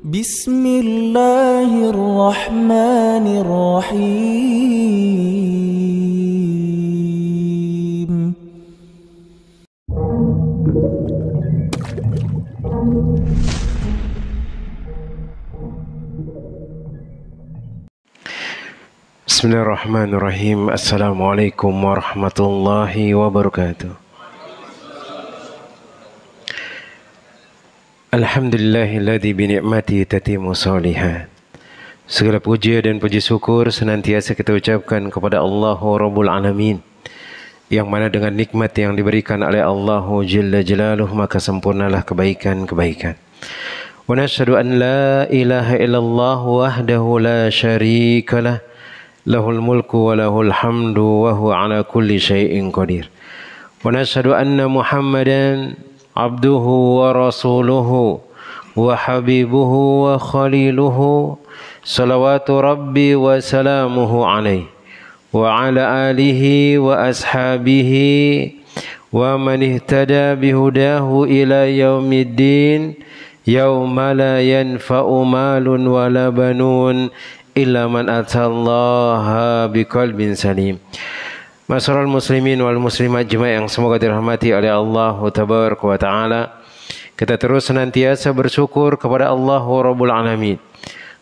Bismillahirrahmanirrahim. Bismillahirrahmanirrahim. Assalamualaikum warahmatullahi wabarakatuh. Alhamdulillahilladzi binikmati tatimu shalihat. Segala puja dan puji syukur senantiasa kita ucapkan kepada Allahu Rabbul Alamin, yang mana dengan nikmat yang diberikan oleh Allahu Jalla Jalaluh maka sempurnalah kebaikan-kebaikan. Wa nashhadu an la ilaha illallah wahdahu la syarikalah, lahul mulku wa lahul hamdu wa huwa ala kulli syai'in qadir. Wa nashhadu anna Muhammadan abduhu wa rasuluhu wa habibuhu wa khaliluhu, salawatu rabbi wa salamuhu alaihi wa ala alihi wa ashabihi wa man ihtada bihudahu ila yaumiddin, yauma la yanfa'u malun wa la banun illa man atallaha biqalbin salim. Masyarul muslimin wal muslimat jemaah yang semoga dirahmati oleh Allah tabaraka wa taala, kita terus senantiasa bersyukur kepada Allah Rabbul Alamin,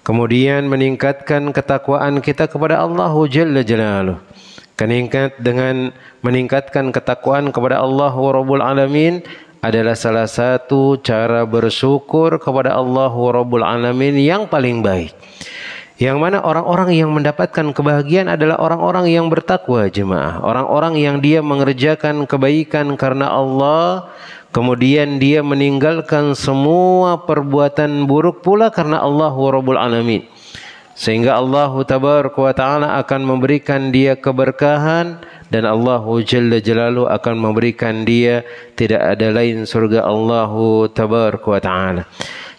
kemudian meningkatkan ketakwaan kita kepada Allah Jalla Jalaluh. Dengan meningkatkan ketakwaan kepada Allah Rabbul Alamin adalah salah satu cara bersyukur kepada Allah Rabbul Alamin yang paling baik. Yang mana orang-orang yang mendapatkan kebahagiaan adalah orang-orang yang bertakwa jemaah. Orang-orang yang dia mengerjakan kebaikan karena Allah, kemudian dia meninggalkan semua perbuatan buruk pula karena Allah Rabbul Alamin. Sehingga Allah Tabaraka wa Ta'ala akan memberikan dia keberkahan, dan Allah Jalla Jalaluhu akan memberikan dia tidak ada lain surga Allah Tabaraka wa Ta'ala.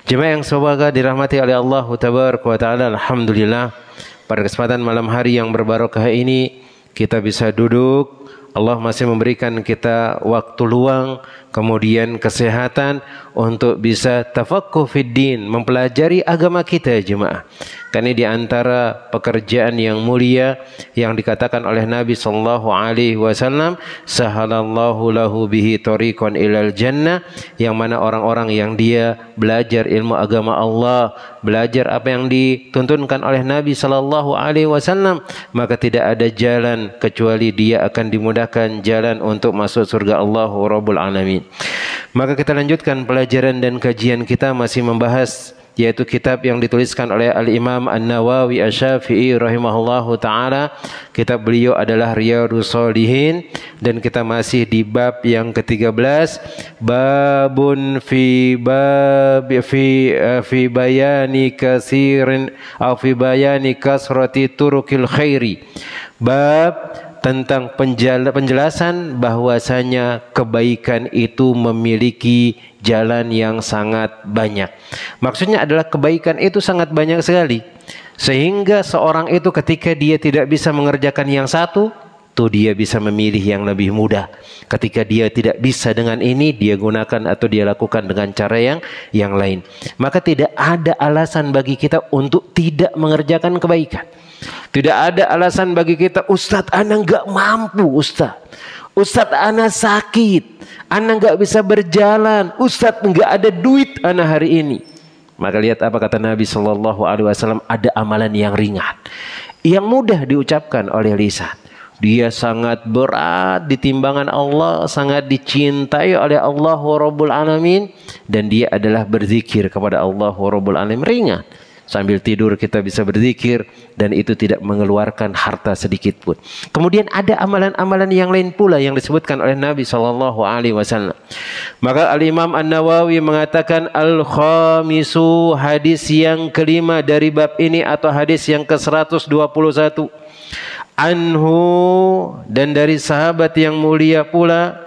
Jemaah yang semoga dirahmati oleh Allah Tabaraka wa Ta'ala, alhamdulillah pada kesempatan malam hari yang berbarokah ini kita bisa duduk. Allah masih memberikan kita waktu luang, kemudian kesehatan untuk bisa tafaqquh fid din, mempelajari agama kita jemaah. Karena di antara pekerjaan yang mulia yang dikatakan oleh Nabi sallallahu alaihi wasallam, sahalallahu lahu bihi tariqan ilal jannah, yang mana orang-orang yang dia belajar ilmu agama Allah, belajar apa yang dituntunkan oleh Nabi sallallahu alaihi wasallam, maka tidak ada jalan kecuali dia akan dimudahkan jalan untuk masuk surga Allah Rabbul Alamin. Maka kita lanjutkan pelajaran dan kajian kita masih membahas yaitu kitab yang dituliskan oleh Al-Imam An-Nawawi Asy-Syafi'i rahimahullahu ta'ala. Kitab beliau adalah Riyadhus Shalihin, dan kita masih di bab yang ke-13, babun fi bayani kasirin atau fi bayani kasrati turukil khairi. Bab tentang penjelasan bahwasanya kebaikan itu memiliki jalan yang sangat banyak. Maksudnya adalah kebaikan itu sangat banyak sekali, sehingga seorang itu ketika dia tidak bisa mengerjakan yang satu, tuh dia bisa memilih yang lebih mudah. Ketika dia tidak bisa dengan ini, dia gunakan atau dia lakukan dengan cara yang lain. Maka tidak ada alasan bagi kita untuk tidak mengerjakan kebaikan. Tidak ada alasan bagi kita, Ustadz ana nggak mampu, Ustadz ana sakit, ana nggak bisa berjalan, Ustadz nggak ada duit ana hari ini. Maka lihat apa kata Nabi Sallallahu Alaihi Wasallam, ada amalan yang ringan, yang mudah diucapkan oleh lisan. Dia sangat berat di timbangan Allah, sangat dicintai oleh Allah Rabbul Alamin, dan dia adalah berzikir kepada Allah Rabbul Alamin. Ringan. Sambil tidur kita bisa berzikir, dan itu tidak mengeluarkan harta sedikit pun. Kemudian ada amalan-amalan yang lain pula yang disebutkan oleh Nabi Sallallahu Alaihi Wasallam. Maka Al-Imam An-Nawawi mengatakan al-khamisu, hadis yang kelima dari bab ini atau hadis yang ke-121. Anhu, dan dari sahabat yang mulia pula,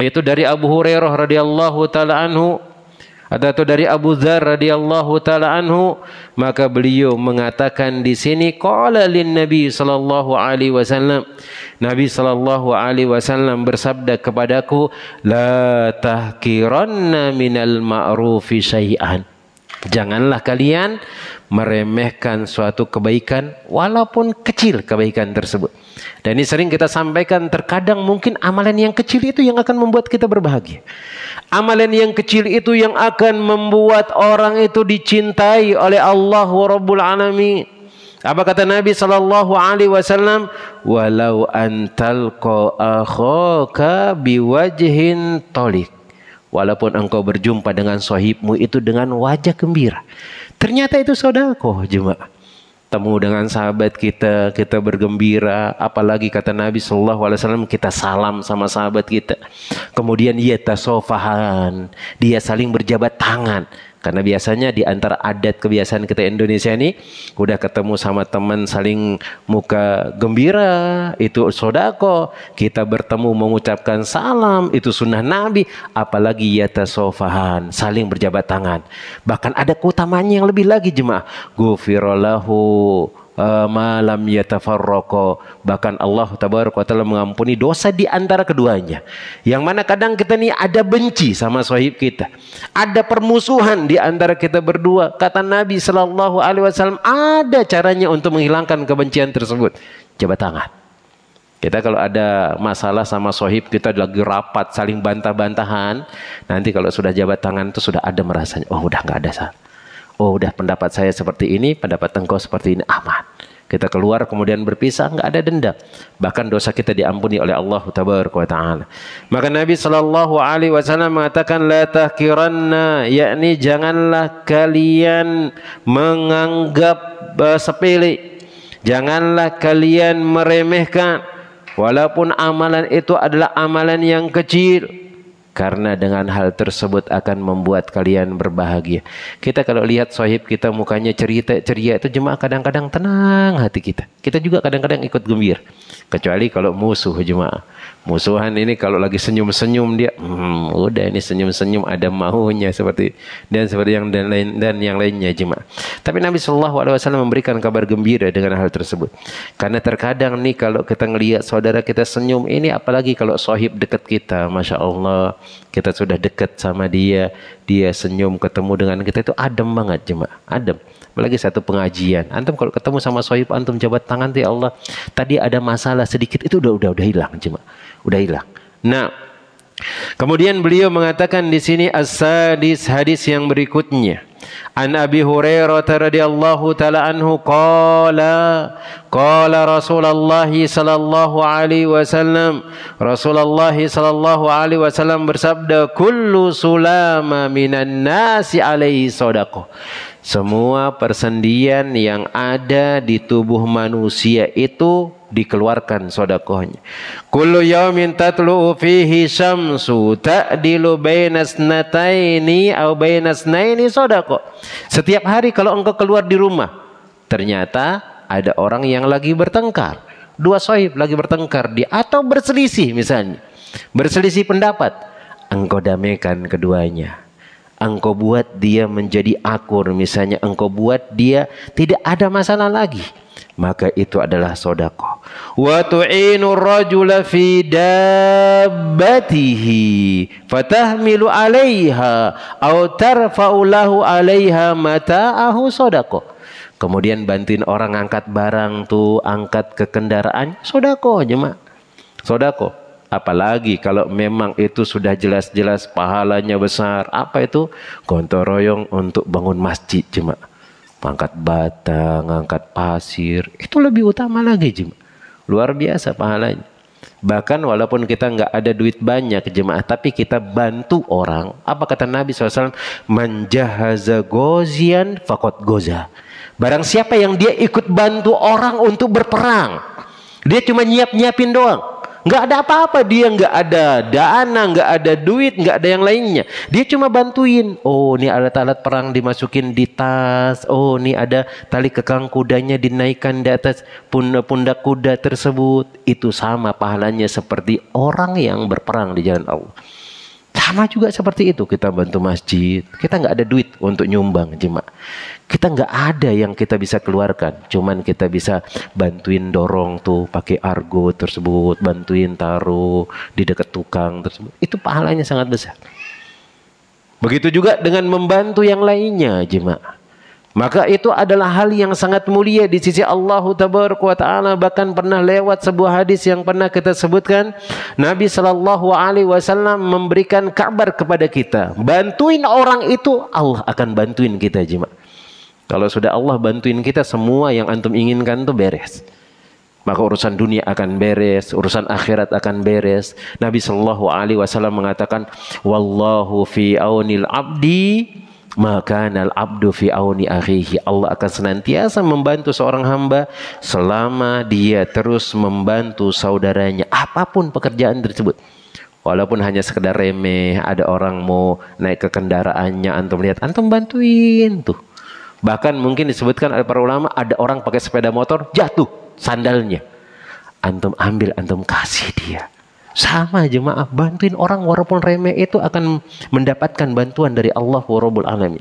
yaitu dari Abu Hurairah radhiyallahu taala anhu, atau dari Abu Dzar radhiyallahu taala anhu, maka beliau mengatakan di sini qala lin Nabi sallallahu alaihi wasallam, Nabi sallallahu alaihi wasallam bersabda kepadaku, la tahqiranna minal ma'rufi syai'an. Janganlah kalian meremehkan suatu kebaikan walaupun kecil kebaikan tersebut. Dan ini sering kita sampaikan, terkadang mungkin amalan yang kecil itu yang akan membuat kita berbahagia. Amalan yang kecil itu yang akan membuat orang itu dicintai oleh Allah Rabbul Alamin. Apa kata Nabi sallallahu alaihi wasallam? Walau antalqa akhaka biwajhin talik. Walaupun engkau berjumpa dengan sahibmu itu dengan wajah gembira. Ternyata itu sedekah, jemaah. Temu dengan sahabat kita, kita bergembira. Apalagi kata Nabi SAW, kita salam sama sahabat kita. Kemudian yatasofahan, dia saling berjabat tangan. Karena biasanya di antara adat kebiasaan kita Indonesia ini, udah ketemu sama teman saling muka gembira, itu sodako. Kita bertemu mengucapkan salam, itu sunnah Nabi. Apalagi yatasofahan, saling berjabat tangan. Bahkan ada keutamaannya yang lebih lagi, jemaah. Gufirallahu malam yatafarraqo. Bahkan Allah tabaraka wa taala mengampuni dosa di antara keduanya. Yang mana kadang kita nih ada benci sama sahib kita, ada permusuhan di antara kita berdua. Kata Nabi sallallahu alaihi wasallam, ada caranya untuk menghilangkan kebencian tersebut. Jabat tangan. Kita kalau ada masalah sama sahib kita lagi rapat saling bantah-bantahan, nanti kalau sudah jabat tangan itu sudah ada merasanya, oh udah nggak ada salah. Oh udah pendapat saya seperti ini, pendapat engkau seperti ini, aman. Kita keluar kemudian berpisah, nggak ada dendam. Bahkan dosa kita diampuni oleh Allah tabaraka wa ta'ala. Maka Nabi sallallahu alaihi wasallam mengatakan, la tahkiranna, yakni janganlah kalian menganggap sepele. Janganlah kalian meremehkan walaupun amalan itu adalah amalan yang kecil. Karena dengan hal tersebut akan membuat kalian berbahagia. Kita kalau lihat sahib kita mukanya ceria itu, jemaah kadang-kadang tenang hati kita. Kita juga kadang-kadang ikut gembira. Kecuali kalau musuh, jemaah. Musuhan ini kalau lagi senyum-senyum dia, udah ini senyum-senyum ada maunya seperti yang yang lainnya, jemaah. Tapi Nabi Shallallahu Alaihi Wasallam memberikan kabar gembira dengan hal tersebut. Karena terkadang nih kalau kita ngelihat saudara kita senyum ini, apalagi kalau sahib dekat kita, masya Allah. Kita sudah dekat sama dia, dia senyum ketemu dengan kita itu adem banget, jemaah, adem. Apalagi satu pengajian, antum kalau ketemu sama sahib antum jabat tangan, ya Allah, tadi ada masalah sedikit itu udah hilang, jemaah, udah hilang. Nah, kemudian beliau mengatakan di sini as-sadis, hadis yang berikutnya. An Abi Hurairah radhiyallahu taala anhu qala Rasulullah sallallahu alaihi wasallam, Rasulullah sallallahu alaihi wasallam bersabda, kullu sulama minan nasi alaihi shadaqah. Semua persendian yang ada di tubuh manusia itu dikeluarkan sedekahnya. Kullu yaumin tatlu'u fihi syamsu ta'dilu bainas nataini aw bainas naini sedekah. Setiap hari kalau engkau keluar di rumah, ternyata ada orang yang lagi bertengkar. Dua sahib lagi bertengkar atau berselisih misalnya. Berselisih pendapat. Engkau damaikan keduanya. Engkau buat dia menjadi akur, misalnya engkau buat dia tidak ada masalah lagi, maka itu adalah sedekah. Wa tu'inu rajula fi dabbatihi fatahmilu 'alaiha aw tarfa'u lahu 'alaiha mata'ahu sedekah. Kemudian bantuin orang angkat barang tuh, angkat ke kendaraan, sedekah, jemaah. Sedekah. Apalagi kalau memang itu sudah jelas-jelas pahalanya besar. Apa itu? Gotong royong untuk bangun masjid, jemaah. Angkat bata, ngangkat pasir, itu lebih utama lagi, jemaah. Luar biasa pahalanya. Bahkan walaupun kita nggak ada duit banyak, jemaah, tapi kita bantu orang. Apa kata Nabi SAW? Man jahaza gozian faqad goza. Barang siapa yang dia ikut bantu orang untuk berperang, dia cuma nyiapin doang. Nggak ada apa-apa, dia nggak ada dana, nggak ada duit, nggak ada yang lainnya. Dia cuma bantuin. Oh, ini alat-alat perang dimasukin di tas. Oh, ini ada tali kekang kudanya dinaikkan di atas pundak kuda tersebut. Itu sama pahalanya seperti orang yang berperang di jalan Allah. Sama juga seperti itu, kita bantu masjid. Kita nggak ada duit untuk nyumbang, jemaah. Kita nggak ada yang kita bisa keluarkan. Cuman kita bisa bantuin dorong tuh pakai argo tersebut, bantuin taruh di dekat tukang tersebut. Itu pahalanya sangat besar. Begitu juga dengan membantu yang lainnya, jemaah. Maka itu adalah hal yang sangat mulia di sisi Allah Tabaraka wa Ta'ala. Bahkan pernah lewat sebuah hadis yang pernah kita sebutkan, Nabi Sallallahu Alaihi Wasallam memberikan kabar kepada kita, bantuin orang itu, Allah akan bantuin kita, jemaah. Kalau sudah Allah bantuin kita, semua yang antum inginkan itu beres. Maka urusan dunia akan beres, urusan akhirat akan beres. Nabi Sallallahu Alaihi Wasallam mengatakan, wallahu fi aunil abdi maka al abdu fi auni akhihi. Allah akan senantiasa membantu seorang hamba selama dia terus membantu saudaranya, apapun pekerjaan tersebut. Walaupun hanya sekedar remeh, ada orang mau naik ke kendaraannya, antum lihat, antum bantuin tuh. Bahkan mungkin disebutkan oleh para ulama, ada orang pakai sepeda motor jatuh sandalnya, antum ambil, antum kasih dia. Sama jemaah, bantuin orang walaupun remeh itu akan mendapatkan bantuan dari Allah Rabbul Alamin.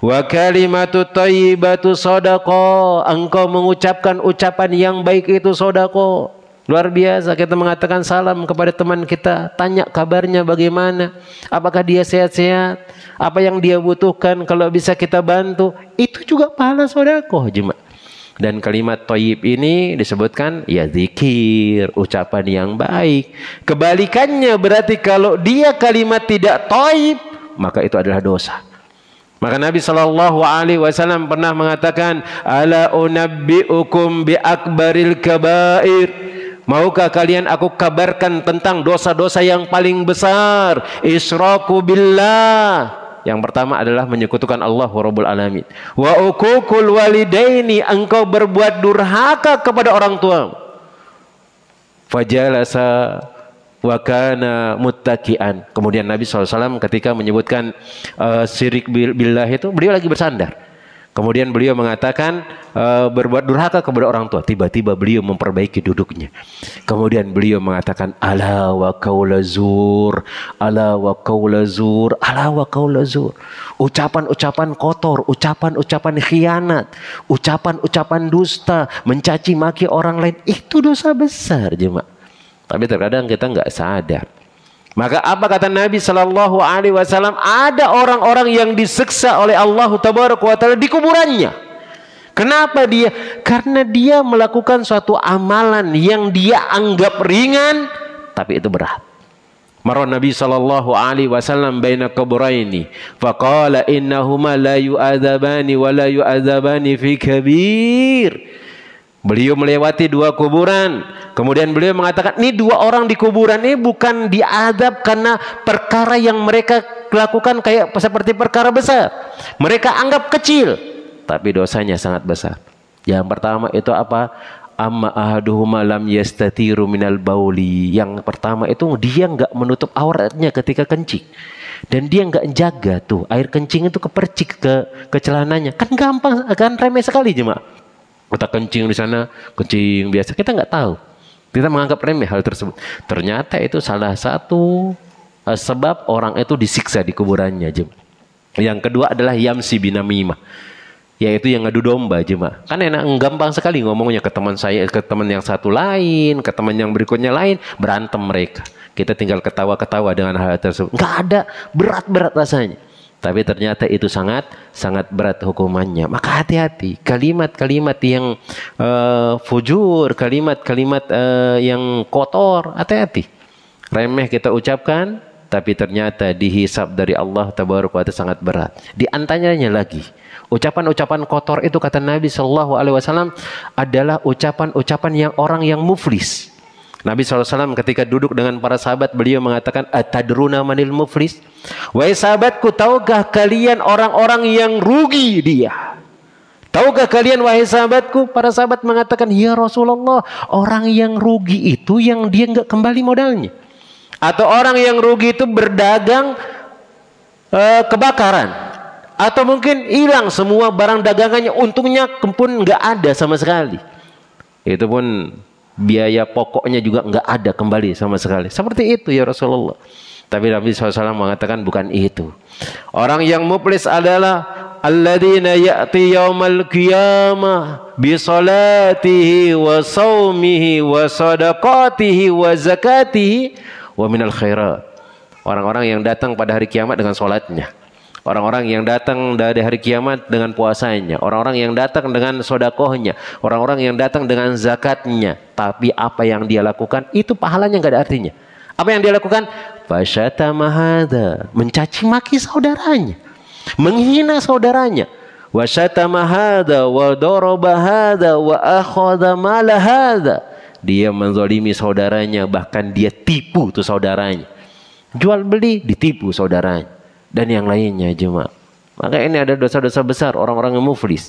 Wa kalimatu thayyibatu shadaqah. Engkau mengucapkan ucapan yang baik itu sedekah. Luar biasa, kita mengatakan salam kepada teman kita, tanya kabarnya bagaimana, apakah dia sehat-sehat, apa yang dia butuhkan, kalau bisa kita bantu, itu juga pahala sedekah jemaah. Dan kalimat thayyib ini disebutkan ya zikir, ucapan yang baik. Kebalikannya berarti kalau dia kalimat tidak thayyib, maka itu adalah dosa. Maka Nabi Shallallahu Alaihi Wasallam pernah mengatakan, ala unabbiukum bi akbaril kabair. Maukah kalian aku kabarkan tentang dosa-dosa yang paling besar? Isyraku billah. Yang pertama adalah menyekutukan Allah Rabbul Alamin. Wa uququl walidaini, engkau berbuat durhaka kepada orang tua. Fajalasa wa kana muttaqian. Kemudian Nabi SAW ketika menyebutkan syirik billah itu, beliau lagi bersandar. Kemudian beliau mengatakan berbuat durhaka kepada orang tua. Tiba-tiba beliau memperbaiki duduknya. Kemudian beliau mengatakan ala wa qaula zur, ala wa qaula zur, ala wa qaula zur. Ucapan-ucapan kotor, ucapan-ucapan khianat, ucapan-ucapan dusta, mencaci maki orang lain, itu dosa besar jemaah. Tapi terkadang kita nggak sadar. Maka apa kata Nabi Sallallahu Alaihi Wasallam? Ada orang-orang yang disiksa oleh Allah Tabaraka wa Ta'ala di kuburannya. Kenapa dia? Karena dia melakukan suatu amalan yang dia anggap ringan, tapi itu berat. Marra Nabi Sallallahu Alaihi Wasallam baina kuburaini, faqala innahuma la yu'adzabani wa la yu'adzabani fi kabir. Beliau melewati dua kuburan. Kemudian beliau mengatakan, ini dua orang di kuburan ini bukan diadab karena perkara yang mereka lakukan kayak seperti perkara besar. Mereka anggap kecil, tapi dosanya sangat besar. Yang pertama itu apa? Amma ahaduhuma lam yastatiru minal bauli. Yang pertama itu dia nggak menutup auratnya ketika kencing. Dan dia nggak jaga tuh air kencing itu kepercik ke celananya. Kan gampang, kan remeh sekali jemaah. Kita kencing di sana, kencing biasa, kita nggak tahu. Kita menganggap remeh hal tersebut. Ternyata itu salah satu sebab orang itu disiksa di kuburannya, jemaah. Yang kedua adalah yamsi binamimah, yaitu yang ngadu domba, jemaah. Kan enak, gampang sekali ngomongnya ke teman saya, ke teman yang satu lain, ke teman yang berikutnya lain, berantem mereka. Kita tinggal ketawa-ketawa dengan hal tersebut. Nggak ada, berat-berat rasanya. Tapi ternyata itu sangat berat hukumannya. Maka hati-hati, kalimat-kalimat yang fujur, kalimat-kalimat yang kotor, hati-hati. Remeh kita ucapkan, tapi ternyata dihisab dari Allah Tabaraka wa Ta'ala sangat berat. Di antaranya lagi, ucapan-ucapan kotor itu kata Nabi Sallallahu Alaihi Wasallam adalah ucapan-ucapan yang orang yang muflis. Nabi SAW ketika duduk dengan para sahabat, beliau mengatakan, atadruna manil muflis? Wahai sahabatku, tahukah kalian orang-orang yang rugi dia? Tahukah kalian wahai sahabatku? Para sahabat mengatakan, ya Rasulullah, orang yang rugi itu yang dia nggak kembali modalnya. Atau orang yang rugi itu berdagang kebakaran. Atau mungkin hilang semua barang dagangannya, untungnya pun nggak ada sama sekali. Itu pun biaya pokoknya juga nggak ada kembali sama sekali. Seperti itu ya Rasulullah. Tapi Nabi SAW mengatakan bukan itu. Orang yang muflis adalah alladzina ya'ti yaumal qiyamah bi salatihi wa saumihi wa sadaqatihi wa zakatihi wa minal khairat. Orang-orang yang datang pada hari kiamat dengan salatnya, Orang-orang yang datang dari hari kiamat dengan puasanya, orang-orang yang datang dengan sodakohnya, orang-orang yang datang dengan zakatnya. Tapi apa yang dia lakukan itu pahalanya nggak ada artinya. Apa yang dia lakukan? Fasyatama hadza, mencaci maki saudaranya, menghina saudaranya. Wasyatama hadza wa daraba hadza wa akhadha mala hadza. Dia menzalimi saudaranya, bahkan dia tipu tuh saudaranya. Jual beli ditipu saudaranya. Dan yang lainnya jemaah. Maka ini ada dosa-dosa besar orang-orang yang muflis.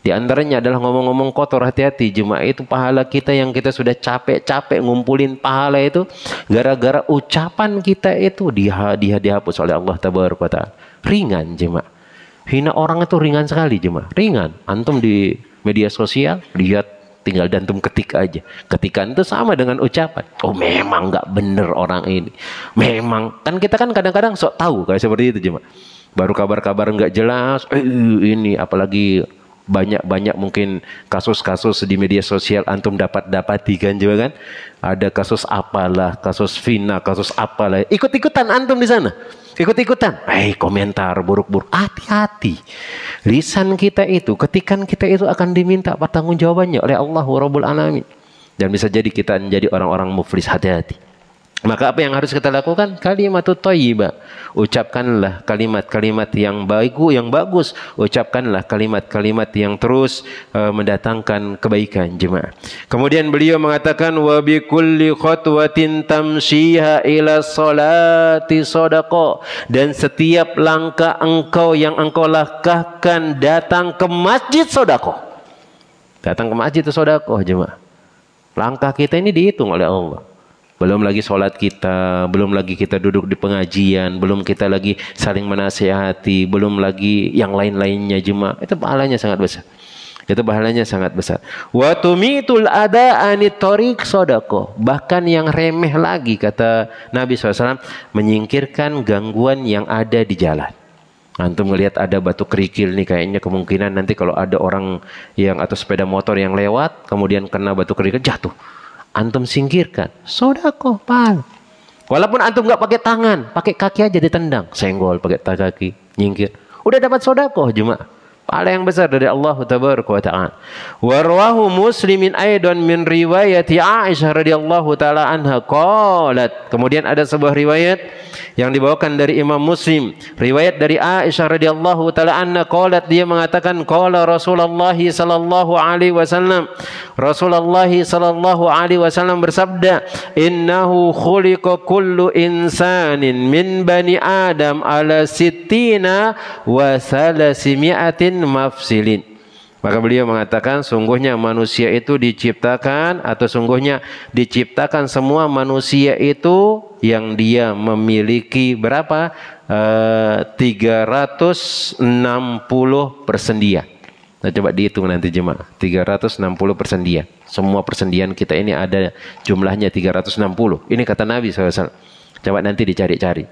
Di antaranya adalah ngomong-ngomong kotor. Hati-hati jemaah, itu pahala kita yang kita sudah capek-capek ngumpulin pahala itu gara-gara ucapan kita itu dihapus oleh Allah Tabaraka wa Ta'ala. Ringan jemaah. Hina orang itu ringan sekali jemaah. Ringan. Antum di media sosial lihat, tinggal dantum ketik aja. Ketikan itu sama dengan ucapan. Oh memang nggak bener orang ini. Memang. Kan kita kan kadang-kadang sok tahu kayak seperti itu cuma. Baru kabar-kabar nggak jelas. Ini apalagi banyak mungkin kasus-kasus di media sosial antum dapati kan juga kan. Ada kasus apalah, kasus Vina, kasus apalah. Ikut-ikutan antum di sana. Ikut-ikutan. Komentar buruk-buruk. Hati-hati. Lisan kita itu, ketikan kita itu akan diminta pertanggungjawabannya oleh Allah Rabbul Alamin. Dan bisa jadi kita menjadi orang-orang muflis. Hati-hati. Maka apa yang harus kita lakukan? Kalimatut thayyibah. Ucapkanlah kalimat-kalimat yang bagus. Ucapkanlah kalimat-kalimat yang terus mendatangkan kebaikan jemaah. Kemudian beliau mengatakan wa bi kulli khatwatin tamshiha ila sholati shadaqah. Dan setiap langkah engkau yang engkau langkahkan datang ke masjid sedekah. Datang ke masjid itu sedekah jemaah. Langkah kita ini dihitung oleh Allah. Belum lagi sholat kita, belum lagi kita duduk di pengajian, belum kita lagi saling menasihati, belum lagi yang lain-lainnya jemaah. Itu pahalanya sangat besar. Itu pahalanya sangat besar. Wa tumitul ada anit thoriq shadaqah. Bahkan yang remeh lagi kata Nabi SAW, menyingkirkan gangguan yang ada di jalan. Antum melihat ada batu kerikil nih, kayaknya kemungkinan nanti kalau ada orang yang atau sepeda motor yang lewat kemudian kena batu kerikil jatuh. Antum singkirkan, sedekah pahala. Walaupun antum nggak pakai tangan, pakai kaki aja ditendang, senggol pakai kaki, nyingkir. Udah dapat sedekah jemaah. Pahala yang besar dari Allah Tabaraka wa Ta'ala. Wa rawahu Muslimin aidan min riwayati Aisyah radhiyallahu taala anha qalat. Kemudian ada sebuah riwayat yang dibawakan dari Imam Muslim, riwayat dari Aisyah radhiyallahu taala anha qalat, dia mengatakan qala Rasulullah sallallahu alaihi wasallam, Rasulullah sallallahu alaihi wasallam bersabda, innahu khuliqa kullu insanin min bani Adam ala sittina wa salasimi'atin mafsilin. Maka beliau mengatakan sungguhnya manusia itu diciptakan atau sungguhnya diciptakan semua manusia itu yang dia memiliki berapa? 360 persendian. Nah, coba dihitung nanti jemaah. 360 persendian. Semua persendian kita ini ada jumlahnya 360. Ini kata Nabi SAW. Coba nanti dicari-cari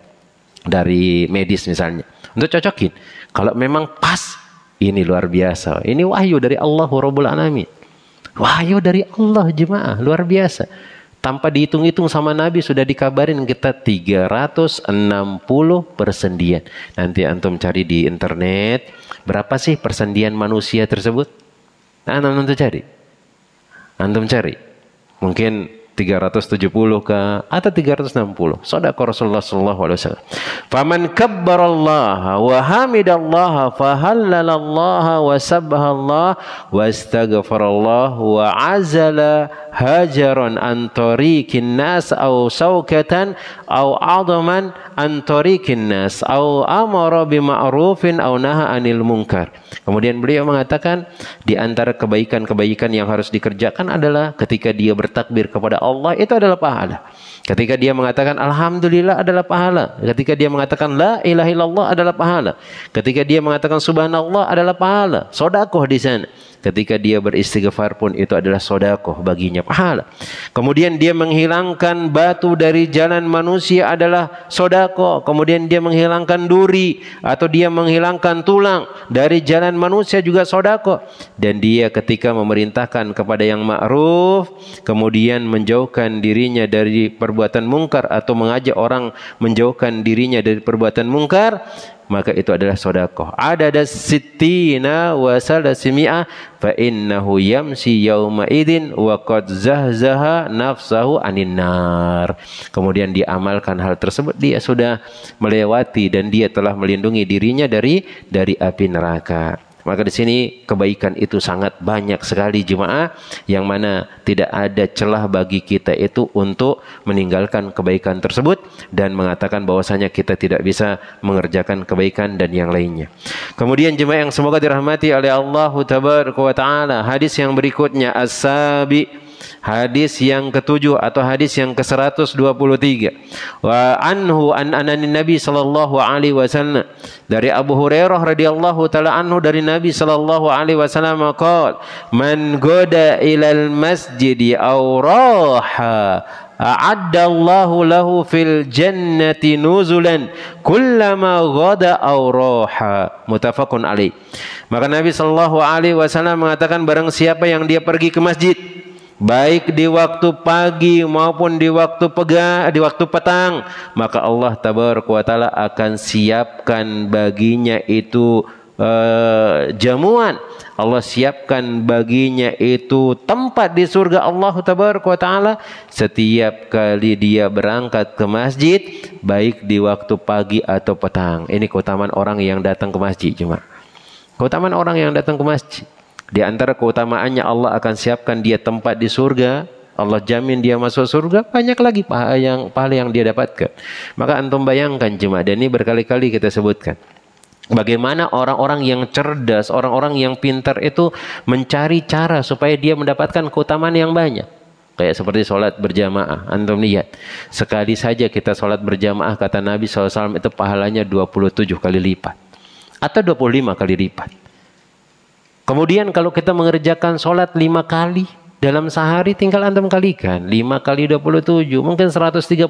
dari medis misalnya. Untuk cocokin. Kalau memang pas, ini luar biasa. Ini wahyu dari Allah Rabbul Alamin. Wahyu dari Allah jemaah, luar biasa. Tanpa dihitung-hitung sama Nabi sudah dikabarin kita 360 persendian. Nanti antum cari di internet, berapa sih persendian manusia tersebut? Nah, antum cari. Antum cari. Mungkin 370 ke atau 360. Shadaqah Rasulullah sallallahu alaihi wasallam. Faman kabbarallaha wa hamidallaha fa hallalallaha wa sabbahallaha wa astaghfarallaha wa azala hajaran an tariqin nas aw saukatan aw adaman an tariqin nas aw amara bima'rufin aw naha anil munkar. Kemudian beliau mengatakan di antara kebaikan-kebaikan yang harus dikerjakan adalah ketika dia bertakbir kepada Allah, itu adalah pahala. Ketika dia mengatakan alhamdulillah adalah pahala. Ketika dia mengatakan la ilaha illallah adalah pahala. Ketika dia mengatakan subhanallah adalah pahala. Sedekah di sana. Ketika dia beristighfar pun itu adalah sedekah baginya, pahala. Kemudian dia menghilangkan batu dari jalan manusia adalah sedekah. Kemudian dia menghilangkan duri atau dia menghilangkan tulang dari jalan manusia juga sedekah. Dan dia ketika memerintahkan kepada yang ma'ruf, kemudian menjauhkan dirinya dari perbuatan mungkar atau mengajak orang menjauhkan dirinya dari perbuatan mungkar, maka itu adalah sedekah. Adada sittina wa salasimi'ah fa innahu yamsi yauma idzin wa qad zahzaha nafsahu anin nar. Kemudian dia amalkan hal tersebut, dia sudah melewati dan dia telah melindungi dirinya dari api neraka. Maka di sini kebaikan itu sangat banyak sekali jemaah, yang mana tidak ada celah bagi kita itu untuk meninggalkan kebaikan tersebut dan mengatakan bahwasanya kita tidak bisa mengerjakan kebaikan dan yang lainnya. Kemudian jemaah yang semoga dirahmati oleh Allah Tabaraka wa Ta'ala, hadis yang berikutnya as-sabi, hadis yang ketujuh atau hadis yang ke-123. Wa anhu an Nabi sallallahu alaihi wasallam, dari Abu Hurairah radhiyallahu taala anhu dari Nabi sallallahu alaihi wasallam qala, man goda ilal masjidi aw raha a'adda Allahu lahu fil jannati nuzulan kullama ghada aw raha, muttafaqun alaih. Maka Nabi sallallahu alaihi wasallam mengatakan, barang siapa yang dia pergi ke masjid baik di waktu pagi maupun di waktu petang, maka Allah Tabaraka wa Ta'ala akan siapkan baginya itu jamuan. Allah siapkan baginya itu tempat di surga Allah Tabaraka wa Ta'ala setiap kali dia berangkat ke masjid, baik di waktu pagi atau petang. Ini keutamaan orang yang datang ke masjid, cuma keutamaan orang yang datang ke masjid. Di antara keutamaannya, Allah akan siapkan dia tempat di surga. Allah jamin dia masuk surga, banyak lagi pahala yang dia dapatkan. Maka antum bayangkan jemaah, dan ini berkali-kali kita sebutkan, bagaimana orang-orang yang cerdas, orang-orang yang pintar itu mencari cara supaya dia mendapatkan keutamaan yang banyak. Kayak seperti sholat berjamaah. Antum lihat, sekali saja kita sholat berjamaah, kata Nabi SAW, itu pahalanya 27 kali lipat atau 25 kali lipat. Kemudian kalau kita mengerjakan sholat 5 kali dalam sehari, tinggal antum kalikan 5 kali 27, mungkin 135.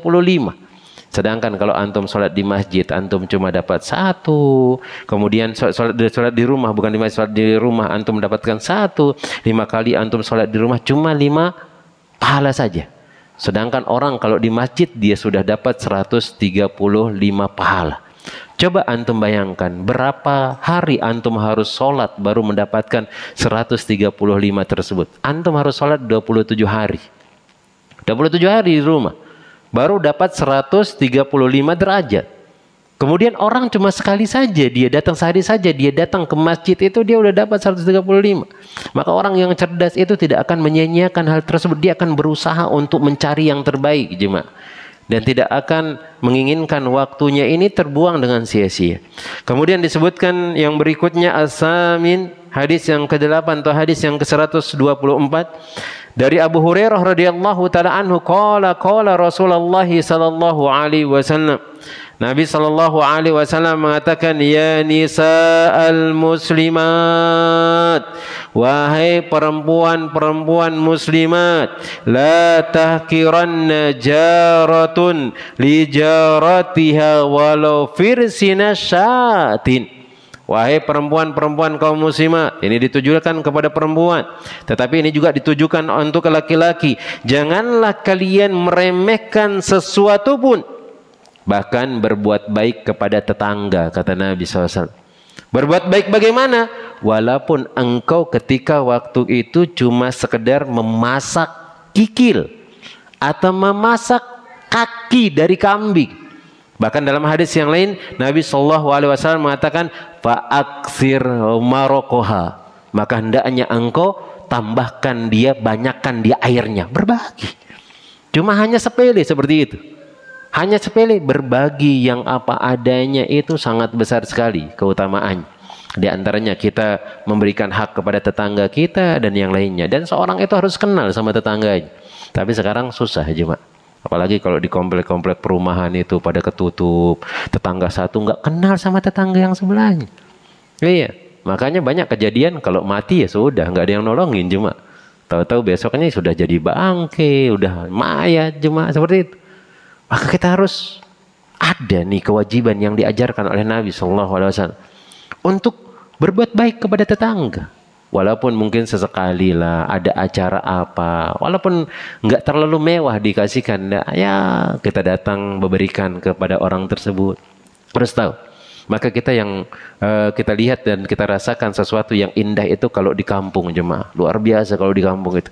Sedangkan kalau antum sholat di masjid, antum cuma dapat 1. Kemudian sholat di rumah, bukan di masjid, sholat di rumah antum mendapatkan 1. 5 kali antum sholat di rumah cuma 5 pahala saja. Sedangkan orang kalau di masjid dia sudah dapat 135 pahala. Coba antum bayangkan berapa hari antum harus sholat baru mendapatkan 135 tersebut. Antum harus sholat 27 hari. 27 hari di rumah baru dapat 135 derajat. Kemudian orang cuma sekali saja dia datang, sehari saja dia datang ke masjid itu dia udah dapat 135. Maka orang yang cerdas itu tidak akan menyia-nyiakan hal tersebut. Dia akan berusaha untuk mencari yang terbaik, jemaah. Dan tidak akan menginginkan waktunya ini terbuang dengan sia-sia. Kemudian disebutkan yang berikutnya as-samin, hadis yang ke-8 atau hadis yang ke-124 dari Abu Hurairah radhiyallahu taala anhu qala Rasulullah sallallahu alaihi wasallam, Nabi sallallahu alaihi wasallam mengatakan, ya nisa'al muslimat, wahai perempuan-perempuan muslimat, la tahkiranna jaratun li jaratiha walau firsina syatin. Wahai perempuan-perempuan kaum muslimat, ini ditujukan kepada perempuan, tetapi ini juga ditujukan untuk laki-laki. Janganlah kalian meremehkan sesuatu pun, bahkan berbuat baik kepada tetangga, kata Nabi SAW. Berbuat baik bagaimana? Walaupun engkau ketika waktu itu cuma sekedar memasak kikil atau memasak kaki dari kambing. Bahkan dalam hadis yang lain Nabi SAW mengatakan, fa'aksir marokoha, maka hendaknya engkau tambahkan dia, banyakkan dia airnya. Berbagi. Cuma hanya sepele seperti itu. Hanya sepele, berbagi yang apa adanya itu sangat besar sekali keutamaannya. Di antaranya kita memberikan hak kepada tetangga kita dan yang lainnya. Dan seorang itu harus kenal sama tetangganya. Tapi sekarang susah cuma. Apalagi kalau di komplek-komplek perumahan itu pada ketutup. Tetangga satu nggak kenal sama tetangga yang sebelahnya. Iya. Makanya banyak kejadian kalau mati ya sudah, nggak ada yang nolongin cuma. Tahu-tahu besoknya sudah jadi bangke, udah mayat cuma seperti itu. Maka kita harus ada nih kewajiban yang diajarkan oleh Nabi SAW untuk berbuat baik kepada tetangga. Walaupun mungkin sesekali lah ada acara apa, walaupun nggak terlalu mewah dikasihkan, ya kita datang memberikan kepada orang tersebut. Harus tahu, Maka kita yang kita lihat dan kita rasakan sesuatu yang indah itu kalau di kampung jemaah. Luar biasa kalau di kampung itu.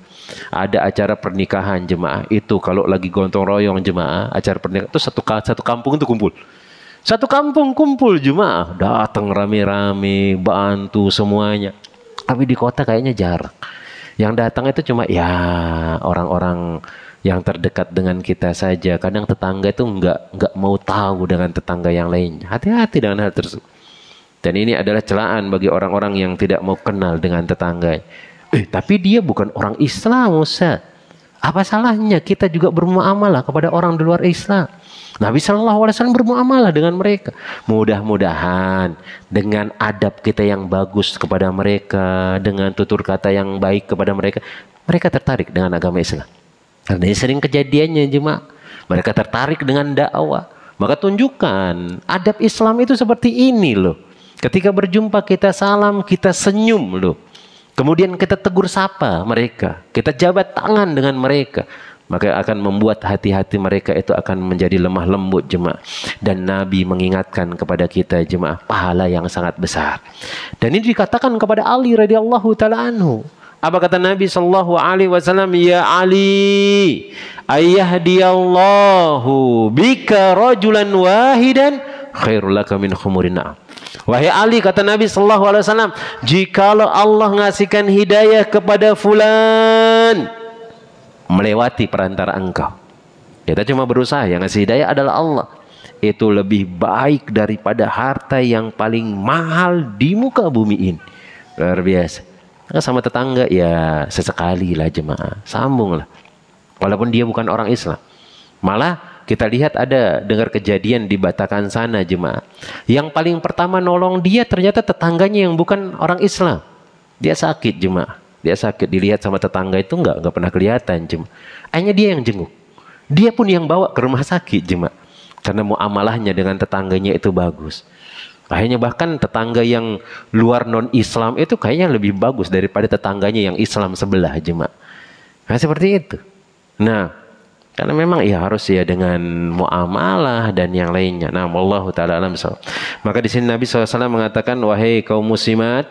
Ada acara pernikahan jemaah. Itu kalau lagi gontong royong jemaah, acara pernikahan itu satu kampung itu kumpul. Satu kampung kumpul jemaah. Datang rame-rame, bantu semuanya. Tapi di kota kayaknya jarang. Yang datang itu cuma ya orang-orang yang terdekat dengan kita saja. Kadang tetangga itu nggak mau tahu dengan tetangga yang lainnya. Hati-hati dengan hal tersebut. Dan ini adalah celaan bagi orang-orang yang tidak mau kenal dengan tetangga. Tapi dia bukan orang Islam, Ustaz. Apa salahnya kita juga bermuamalah kepada orang di luar Islam? Nabi SAW bermuamalah dengan mereka. Mudah-mudahan dengan adab kita yang bagus kepada mereka, dengan tutur kata yang baik kepada mereka, mereka tertarik dengan agama Islam. Karena ini sering kejadiannya jemaah. Mereka tertarik dengan dakwah. Maka tunjukkan adab Islam itu seperti ini loh. Ketika berjumpa kita salam, kita senyum loh. Kemudian kita tegur sapa mereka. Kita jabat tangan dengan mereka. Maka akan membuat hati-hati mereka itu akan menjadi lemah lembut jemaah. Dan Nabi mengingatkan kepada kita jemaah pahala yang sangat besar. Dan ini dikatakan kepada Ali radhiyallahu taala anhu. Apa kata Nabi sallallahu alaihi wasallam? Ya Ali, ayyahdiyallahu bika rajulan wahidan khairul laka min khumurin na'am. Wahai Ali, kata Nabi sallallahu alaihi wasallam, jikalau Allah ngasihkan hidayah kepada fulan melewati perantara engkau. Kita cuma berusaha, yang ngasih hidayah adalah Allah. Itu lebih baik daripada harta yang paling mahal di muka bumi ini. Luar biasa. Nah, sama tetangga ya sesekali lah jemaah. Sambung lah. Walaupun dia bukan orang Islam. Malah kita lihat ada dengar kejadian di Batakan sana jemaah. Yang paling pertama nolong dia ternyata tetangganya yang bukan orang Islam. Dia sakit jemaah. Dia sakit, dilihat sama tetangga itu nggak pernah kelihatan jemaah. Akhirnya dia yang jenguk. Dia pun yang bawa ke rumah sakit jemaah. Karena muamalahnya dengan tetangganya itu bagus. Akhirnya bahkan tetangga yang luar non-Islam itu kayaknya lebih bagus daripada tetangganya yang Islam sebelah jemaah. Nah seperti itu. Nah karena memang ya harus ya dengan muamalah dan yang lainnya. Nah wallahu ta'ala alam. Maka di sini Nabi SAW mengatakan, wahai kaum muslimat,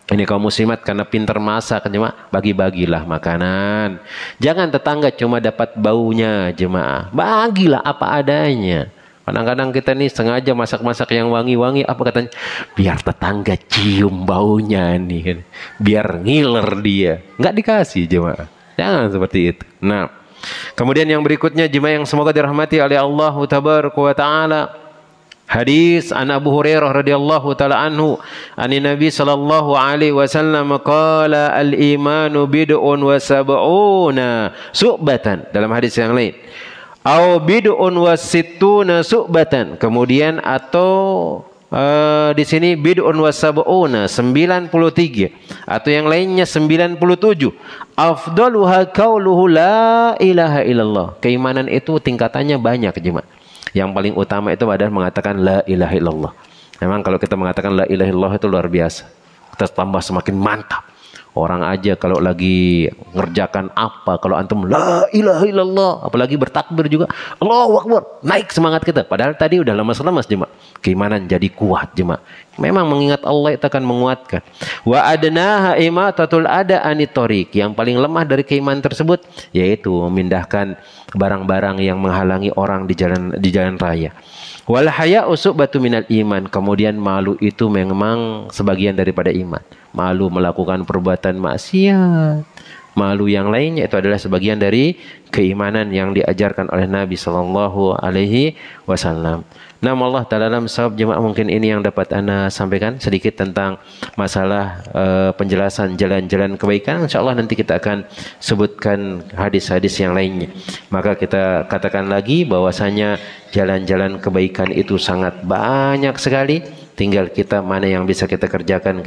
ini kaum muslimat karena pintar masak jemaah, bagi-bagilah makanan. Jangan tetangga cuma dapat baunya jemaah. Bagilah apa adanya. Kadang-kadang kita nih sengaja masak-masak yang wangi-wangi, apa katanya? Biar tetangga cium baunya nih. Biar ngiler dia. Nggak dikasih jemaah. Jangan seperti itu. Nah, kemudian yang berikutnya jemaah yang semoga dirahmati oleh Allah Tabaraka wa Ta'ala. Hadis an Abu Hurairah radhiyallahu taala anhu, ani Nabi sallallahu alaihi wasallam qala al-imanu bid'un wa sab'una su'batan, dalam hadis yang lain. Au bid'un wa sittuna su'batan. Kemudian atau di sini bid'un wa sab'una 93 atau yang lainnya 97. Afdaluha qauluhu la ilaha illallah. Keimanan itu tingkatannya banyak jemaah. Yang paling utama itu adalah mengatakan la ilaha illallah. Memang kalau kita mengatakan la ilaha illallah itu luar biasa. Kita tambah semakin mantap. Orang aja kalau lagi ngerjakan apa, kalau antum la ilaha illallah, apalagi bertakbir juga, Allahu Akbar, naik semangat kita. Padahal tadi udah lemas-lemas jemaah. Keimanan jadi kuat jemaah. Memang mengingat Allah itu akan menguatkan. Wa adnaha imatatul ada anitorik. Yang paling lemah dari keimanan tersebut yaitu memindahkan barang-barang yang menghalangi orang di jalan raya. Wal haya'u su'batu minal iman. Kemudian malu itu memang sebagian daripada iman. Malu melakukan perbuatan maksiat. Malu yang lainnya itu adalah sebagian dari keimanan yang diajarkan oleh Nabi sallallahu alaihi wasallam. Nama Allah Ta'ala dalam sahab jemaah, mungkin ini yang dapat Anda sampaikan sedikit tentang masalah penjelasan jalan-jalan kebaikan. InsyaAllah nanti kita akan sebutkan hadis-hadis yang lainnya. Maka kita katakan lagi bahwasanya jalan-jalan kebaikan itu sangat banyak sekali. Tinggal kita mana yang bisa kita kerjakan,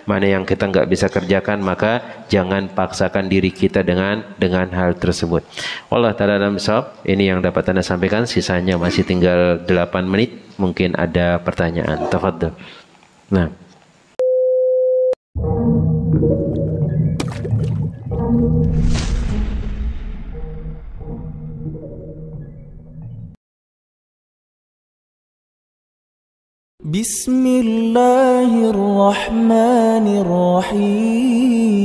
mana yang kita nggak bisa kerjakan, maka jangan paksakan diri kita dengan hal tersebut. Wallah ta'ala alam shawab. Ini yang dapat Anda sampaikan, sisanya masih tinggal 8 menit. Mungkin ada pertanyaan. Tafadhol. Nah. بسم الله الرحمن الرحيم